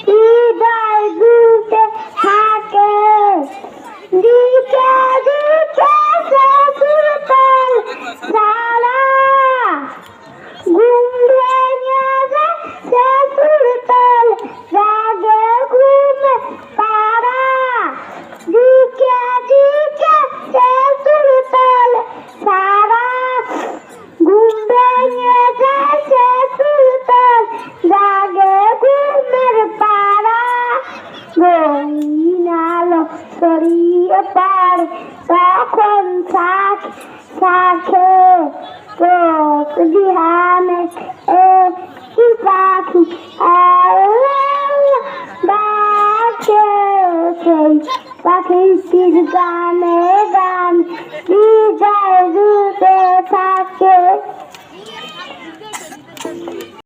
হৃদয় দুটে থাকে দিকে দিকে সুরতল সারা ঘুম ভেঙে যায় সুরতল জাগে ঘুমে পাড়া দিকে দিকে সুরতল সারা ঘুম ভেঙে যায় সুরতল জাগে ঘুমের পাড়া রঙিন আলো ছড়িয়ে পড়ে তখন শাখে চোখ ধ্যানে কি পাখি ডাকে সেই পাখিটির গানে